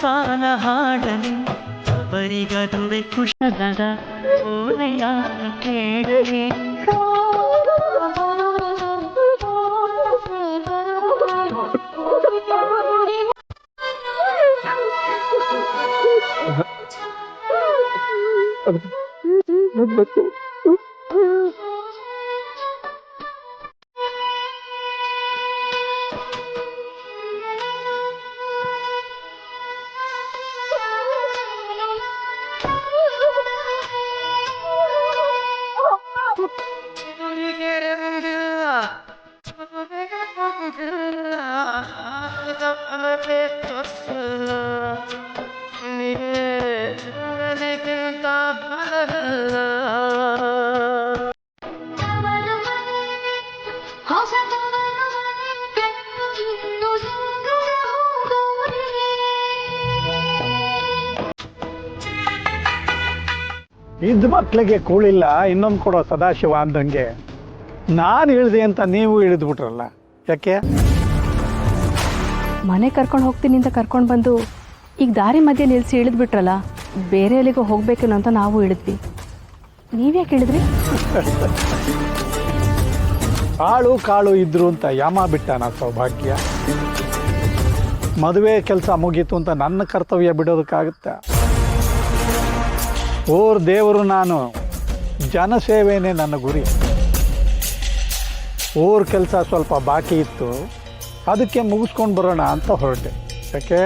ಸಾಲ ಹಾಡಲಿ ಬರಿಗದುವೆ ಕುಶಲದ ಓಲೆಯ ಕೇಳಲಿ ಇದ್ದ ಮಕ್ಳಿಗೆ ಕೂಳಿಲ್ಲ ಇನ್ನೊಂದು ಕೊಡೋ ಸದಾಶಿವ ಅಂದಂಗೆ ನಾನು ಇಳಿದೆ ಅಂತ ನೀವು ಇಳಿದ್ಬಿಟ್ರಲ್ಲ, ಯಾಕೆ? ಮನೆ ಕರ್ಕೊಂಡು ಹೋಗ್ತೀನಿ ಅಂತ ಕರ್ಕೊಂಡು ಬಂದು ಈಗ ದಾರಿ ಮಧ್ಯೆ ನಿಲ್ಲಿಸಿ ಇಳಿದ್ಬಿಟ್ರಲ್ಲ, ಬೇರೆ ಎಲ್ಲಿಗೋ ಹೋಗ್ಬೇಕೇನೋ ಅಂತ ನಾವು ಇಳಿದ್ವಿ. ನೀವ್ಯಾಕೆ ಇಳಿದ್ರಿ? ಕಾಳು ಕಾಳು ಇದ್ರು ಅಂತ ಯಾಮ ಬಿಟ್ಟಾನ ಸೌಭಾಗ್ಯ. ಮದುವೆ ಕೆಲಸ ಮುಗೀತು ಅಂತ ನನ್ನ ಕರ್ತವ್ಯ ಬಿಡೋದಕ್ಕಾಗುತ್ತಾ? ಓರ್ ದೇವರು ನಾನು, ಜನಸೇವೆನೇ ನನ್ನ ಗುರಿ. ಓರ್ ಕೆಲಸ ಸ್ವಲ್ಪ ಬಾಕಿ ಇತ್ತು, ಅದಕ್ಕೆ ಮುಗಿಸ್ಕೊಂಡು ಬರೋಣ ಅಂತ ಹೊರಟೆ. ಯಾಕೆ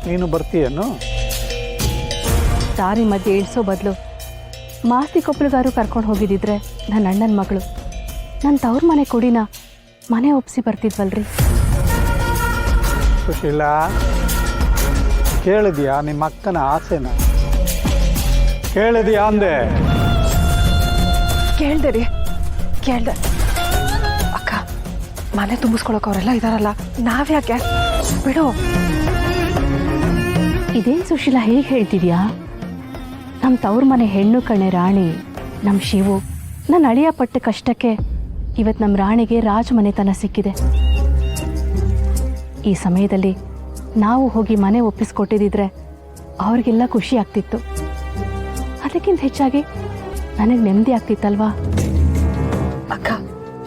ನೀನು ಬರ್ತೀಯೇನು? ದಾರಿ ಮಧ್ಯೆ ಇಳಿಸೋ ಬದಲು ಮಾಸ್ತಿ ಕೊಪ್ಪಳಿಗಾರು ಕರ್ಕೊಂಡು ಹೋಗಿದ್ದಿದ್ರೆ ನನ್ನ ಅಣ್ಣನ ಮಗಳು ನನ್ನ ತವ್ರ ಮನೆ ಕೊಡಿನ ಮನೆ ಒಪ್ಪಿಸಿ ಬರ್ತಿದ್ವಲ್ರಿ. ಸುಶೀಲಾ, ಕೇಳಿದ್ಯಾ ನಿಮ್ಮ ಅಕ್ಕನ ಆಸೆನ? ಕೇಳಿದ್ಯಾ ಅಂದೆ? ಕೇಳ್ದೆ ರೀ, ಕೇಳ್ದೆ. ಅಕ್ಕ, ಮನೆ ತುಂಬಿಸ್ಕೊಳಕ್ ಅವರೆಲ್ಲ ಇದಾರಲ್ಲ, ನಾವ್ಯಾಕೆ ಬಿಡು. ಇದೇನು ಸುಶೀಲಾ ಹೇಗೆ ಹೇಳ್ತಿದ್ಯಾ? ನಮ್ಮ ತವ್ರ ಮನೆ ಹೆಣ್ಣು ಕಣೆ ರಾಣಿ, ನಮ್ಮ ಶಿವು. ನನ್ನ ಅಳಿಯ ಪಟ್ಟ ಕಷ್ಟಕ್ಕೆ ಇವತ್ತು ನಮ್ಮ ರಾಣಿಗೆ ರಾಜಮನೆತನ ಸಿಕ್ಕಿದೆ. ಈ ಸಮಯದಲ್ಲಿ ನಾವು ಹೋಗಿ ಮನೆ ಒಪ್ಪಿಸ್ಕೊಟ್ಟಿದ್ದಿದ್ರೆ ಅವ್ರಿಗೆಲ್ಲ ಖುಷಿ ಆಗ್ತಿತ್ತು. ಅದಕ್ಕಿಂತ ಹೆಚ್ಚಾಗಿ ನನಗೆ ನೆಮ್ಮದಿ ಆಗ್ತಿತ್ತಲ್ವಾ? ಅಕ್ಕ,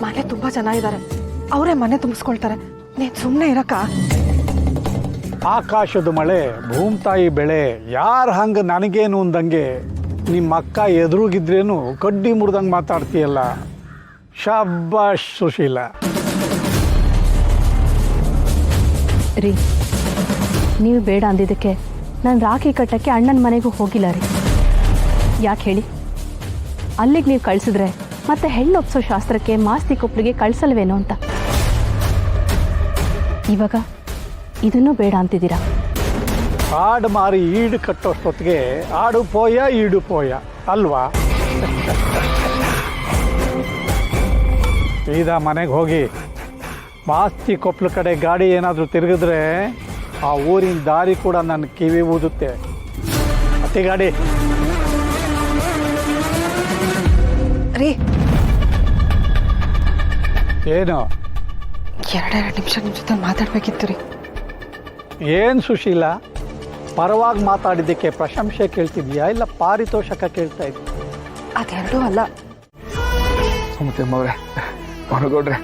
ಮನೆ ತುಂಬಾ ಚೆನ್ನಾಗಿದ್ದಾರೆ, ಅವರೇ ಮನೆ ತುಂಬಿಸ್ಕೊಳ್ತಾರೆ, ನೀನ್ ಸುಮ್ಮನೆ ಇರಕ್ಕ. ಆಕಾಶದ ಮಳೆ, ಭೂಮ್ತಾಯಿ ಬೆಳೆ, ಯಾರು ಹಂಗೆ ನನಗೇನು ಅಂದಂಗೆ ನಿಮ್ಮ ಅಕ್ಕ ಎದುರುಗಿದ್ರೇನು ಕಡ್ಡಿ ಮುರಿದಂಗೆ ಮಾತಾಡ್ತೀಯಲ್ಲ. ಶಾಬಾಷ್ ಸುಶೀಲಾ. ರೀ, ನೀವು ಬೇಡ ಅಂದಿದ್ದಕ್ಕೆ ನಾನು ರಾಖಿ ಕಟ್ಟಕ್ಕೆ ಅಣ್ಣನ ಮನೆಗೂ ಹೋಗಿಲ್ಲ ರೀ. ಯಾಕೆ ಹೇಳಿ? ಅಲ್ಲಿಗೆ ನೀವು ಕಳಿಸಿದ್ರೆ ಮತ್ತೆ ಹೆಣ್ಣು ಒಪ್ಸೋ ಶಾಸ್ತ್ರಕ್ಕೆ ಮಾಸ್ತಿ ಕೊಪ್ಪಳಿಗೆ ಕಳಿಸಲ್ವೇನೋ ಅಂತ. ಇವಾಗ ಇದನ್ನೂ ಬೇಡ ಅಂತಿದ್ದೀರಾ? ಆಡು ಮಾರಿ ಈಡು ಕಟ್ಟೋಷ್ಟೊತ್ತಿಗೆ ಆಡು ಪೋಯ ಈಡು ಪೋಯ ಅಲ್ವಾ? ಸೀದಾ ಮನೆಗೆ ಹೋಗಿ ಮಾಸ್ತಿ ಕೊಪ್ಪಳ ಕಡೆ ಗಾಡಿ ಏನಾದರೂ ತಿರುಗಿದ್ರೆ ಆ ಊರಿನ ದಾರಿ ಕೂಡ ನನ್ನ ಕಿವಿ ಊದುತ್ತೆ. ಅತಿ ಗಾಡಿ ರೀ, ಏನು? ಎರಡೆರಡು ನಿಮಿಷ ನಿಮ್ಮ ಜೊತೆ ಮಾತಾಡ್ಬೇಕಿತ್ತು ರೀ. ಏನು ಸುಶೀಲಾ, ಪರವಾಗಿ ಮಾತಾಡಿದ್ದಕ್ಕೆ ಪ್ರಶಂಸೆ ಕೇಳ್ತಿದ್ಯಾ ಇಲ್ಲ ಪಾರಿತೋಷಕ ಕೇಳ್ತಾ ಇದ್ಯಾ? ಅದೆರಡೂ ಅಲ್ಲ. ಸುಮತಿಮ್ಮವ್ರೆ, ಹೊರಗೋಡ್ರೆ,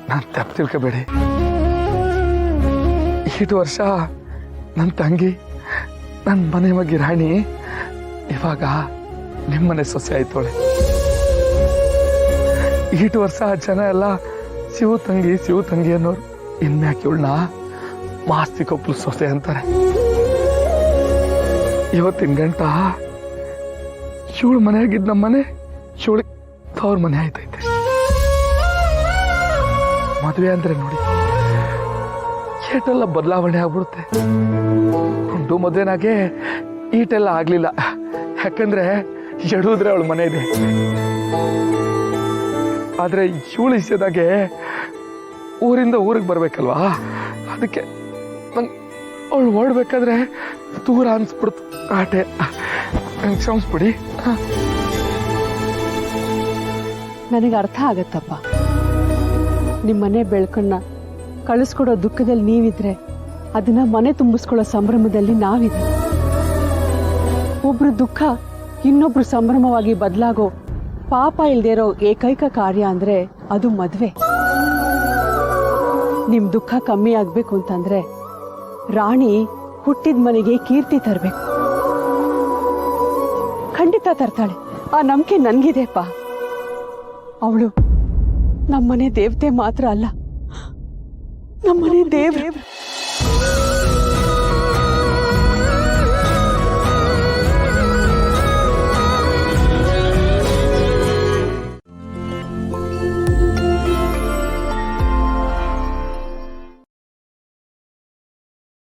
ನಾನು ತಪ್ಪು ತಿಳ್ಕೊಬೇಡಿ. ಇಷ್ಟು ವರ್ಷ ನನ್ನ ತಂಗಿ, ನನ್ನ ಮನೆ ಮಗಿ ರಾಣಿ ಇವಾಗ ನಿಮ್ಮನೆ ಸೊಸೆ ಆಯ್ತೋಳೆ. ಇಷ್ಟು ವರ್ಷ ಜನ ಎಲ್ಲ ಶಿವ ತಂಗಿ ಅನ್ನೋರು ಇನ್ಮ್ಯಾಕೆ ಇವಳನ್ನ ಮಾಸ್ತಿ ಕೊಪ್ಪಲು ಸೊಸೆ ಅಂತಾರೆ. ಇವತ್ತಿನ ಗಂಟ ಇವಳು ಮನೆಯಾಗಿದ್ದ ನಮ್ಮ ಮನೆ ಇವಳಿಗೆ ತವ್ರ ಮನೆ ಆಯ್ತೈತೆ. ಮದುವೆ ಅಂದ್ರೆ ನೋಡಿ ಏಟೆಲ್ಲ ಬದಲಾವಣೆ ಆಗ್ಬಿಡುತ್ತೆ. ಉಂಟು ಮದುವೆನಾಗೆ ಈಟೆಲ್ಲ ಆಗ್ಲಿಲ್ಲ, ಯಾಕಂದ್ರೆ ಎಡುವುದ್ರೆ ಅವಳ ಮನೆ ಇದೆ. ಆದ್ರೆ ಇವಳು ಇಷ್ಟದಾಗೆ ಊರಿಂದ ಊರಿಗೆ ಬರ್ಬೇಕಲ್ವಾ, ಅದಕ್ಕೆ ನಂಗೆ ಅವಳು ಓಡ್ಬೇಕಾದ್ರೆ ದೂರ ಅನ್ಸ್ಬಿಡ್ತು. ಆಟೆ ನಂಗೆ ಕ್ಷಮಿಸ್ಬಿಡಿ. ನನಗೆ ಅರ್ಥ ಆಗತ್ತಪ್ಪ. ನಿಮ್ಮನೆ ಬೆಳಕನ್ನ ಕಳಿಸ್ಕೊಡೋ ದುಃಖದಲ್ಲಿ ನೀವಿದ್ರೆ ಅದನ್ನ ಮನೆ ತುಂಬಿಸ್ಕೊಳ್ಳೋ ಸಂಭ್ರಮದಲ್ಲಿ ನಾವಿದೆ. ಒಬ್ರು ದುಃಖ ಇನ್ನೊಬ್ರು ಸಂಭ್ರಮವಾಗಿ ಬದಲಾಗೋ ಪಾಪ ಇಲ್ದೇ ಇರೋ ಏಕೈಕ ಕಾರ್ಯ ಅಂದ್ರೆ ಅದು ಮದ್ವೆ. ನಿಮ್ ದುಃಖ ಕಮ್ಮಿ ಆಗ್ಬೇಕು ಅಂತಂದ್ರೆ ರಾಣಿ ಹುಟ್ಟಿದ ಮನೆಗೆ ಕೀರ್ತಿ ತರಬೇಕು. ಖಂಡಿತ ತರ್ತಾಳೆ, ಆ ನಂಬಿಕೆ ನನ್ಗಿದೆಪ್ಪ. ಅವಳು ನಮ್ಮನೆ ದೇವತೆ ಮಾತ್ರ ಅಲ್ಲ, ನಮ್ಮನೆ ದೇವ್ರೆ.